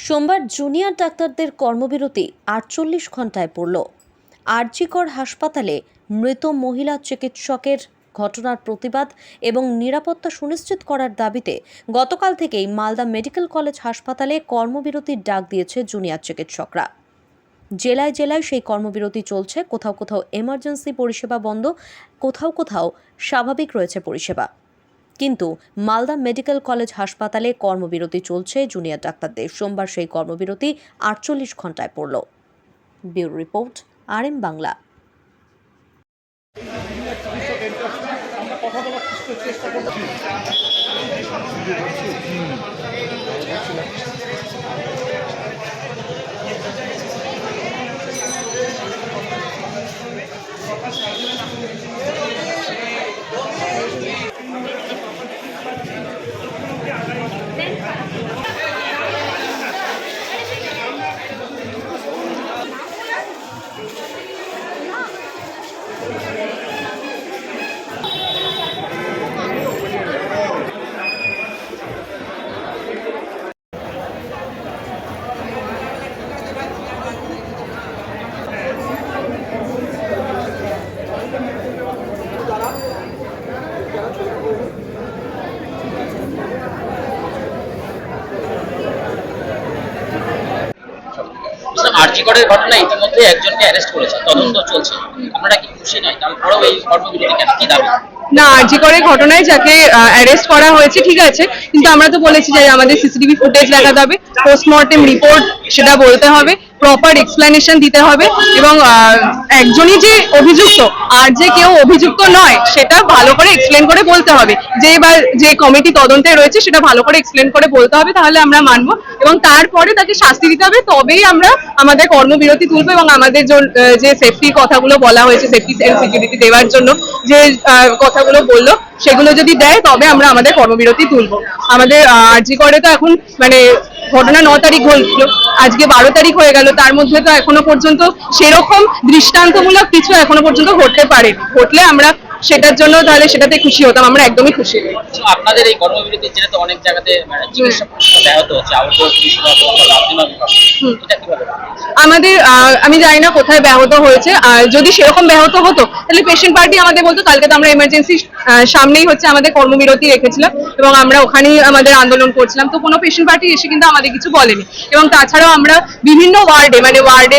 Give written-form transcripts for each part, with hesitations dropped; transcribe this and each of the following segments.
সোমবার জুনিয়র ডাক্তারদের কর্মবিরতি ৪৮ ঘন্টায় পড়ল। আরজিকর হাসপাতালে মৃত মহিলা চিকিৎসকের ঘটনার প্রতিবাদ এবং নিরাপত্তা সুনিশ্চিত করার দাবিতে গতকাল থেকেই মালদা মেডিকেল কলেজ হাসপাতালে কর্মবিরতির ডাক দিয়েছে জুনিয়র চিকিৎসকরা। জেলায় জেলায় সেই কর্মবিরতি চলছে। কোথাও কোথাও এমার্জেন্সি পরিষেবা বন্ধ, কোথাও কোথাও স্বাভাবিক রয়েছে পরিষেবা। কিন্তু মালদা মেডিকেল কলেজ হাসপাতালে কর্মবিরতি চলছে জুনিয়র ডাক্তারদের। সোমবার সেই কর্মবিরতি ৪৮ ঘন্টায় পড়ল। Bureau report, RM Bangla. আরজিকরের ঘটনা ইতিমধ্যে একজনকে অ্যারেস্ট করেছে, তদন্ত চলছে। আপনারা কি খুশি নয়? তারপরেও এই কর্মবিরতি কেন, কি দাবি? না, আরজিকরের ঘটনায় যাকে অ্যারেস্ট করা হয়েছে ঠিক আছে, কিন্তু আমরা তো বলেছি যে আমাদের সিসিটিভি ফুটেজ দেখাতে হবে, পোস্টমর্টেম রিপোর্ট সেটা বলতে হবে, প্রপার এক্সপ্লেনেশন দিতে হবে এবং একজনই যে অভিযুক্ত আর যে কেউ অভিযুক্ত নয় সেটা ভালো করে এক্সপ্লেন করে বলতে হবে। যে কমিটি তদন্তে রয়েছে সেটা ভালো করে এক্সপ্লেন করে বলতে হবে, তাহলে আমরা মানবো এবং তারপরে তাকে শাস্তি দিতে হবে, তবেই আমরা আমাদের কর্মবিরতি তুলবো এবং আমাদের যে সেফটির কথাগুলো বলা হয়েছে, সেফটি এন্ড সিকিউরিটি দেওয়ার জন্য যে কথাগুলো বললো সেগুলো যদি দেয় তবে আমরা আমাদের কর্মবিরতি তুলবো। আমাদের আরজিকরে তো এখন ঘটনা 9 তারিখ হলো, আজকে 12 তারিখ হয়ে গেল, তার মধ্যে তো এখনো পর্যন্ত সেরকম দৃষ্টান্তমূলক কিছু এখনো পর্যন্ত ঘটতে পারে। ঘটলে আমরা সেটার জন্য তাহলে সেটাতে খুশি হতাম, আমরা একদমই খুশি। আপনাদের এই কর্মবিরতির জন্য তো অনেক জায়গাতে চিকিৎসা ব্যাহত হচ্ছে, আমাদের আমি জানি না কোথায় ব্যাহত হয়েছে, আর যদি সেরকম ব্যাহত হতো তাহলে পেশেন্ট পার্টি আমাদের বলতো। কালকে তো আমরা এমার্জেন্সি সামনেই হচ্ছে আমাদের কর্মবিরতি রেখেছিলাম এবং আমরা ওখানেই আমাদের আন্দোলন করছিলাম, তো কোনো পেশেন্ট পার্টি এসে কিন্তু আমাদের কিছু বলেনি। এবং তাছাড়াও আমরা বিভিন্ন ওয়ার্ডে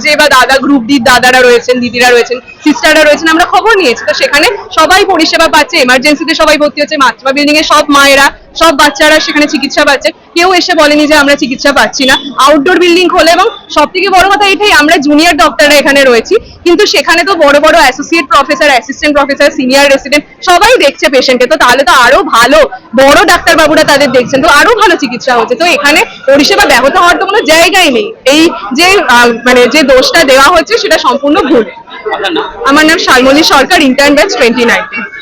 যে বা দাদা গ্রুপ ডির দাদারা রয়েছেন, দিদিরা রয়েছেন, সিস্টাররা রয়েছেন, আমরা খবর নিয়েছি, তো সেখানে সবাই পরিষেবা পাচ্ছে। এমার্জেন্সিতে সবাই ভর্তি হচ্ছে, মাতৃমা বিল্ডিং এ সব মায়েরা সব বাচ্চারা সেখানে চিকিৎসা পাচ্ছে, কেউ এসে বলেনি যে আমরা চিকিৎসা পাচ্ছি না। আউটডোর বিল্ডিং খোলে এবং সব থেকে বড় কথা এটাই, আমরা জুনিয়র ডক্টররা এখানে রয়েছি, কিন্তু সেখানে তো বড় বড় associate professor, assistant professor, senior resident সবাই দেখছে পেশেন্টকে, তো তাহলে তো আরো ভালো, বড় ডাক্তারবাবুরা তাদের দেখছেন, তো আরো ভালো চিকিৎসা হচ্ছে। তো এখানে পরিষেবা ব্যাহত হওয়ার তো কোনো জায়গাই নেই। এই যে যে দোষটা দেওয়া হচ্ছে সেটা সম্পূর্ণ ভুল। আমার নাম শালমলী সরকার, ইন্টার্ন ব্যাচ 2019।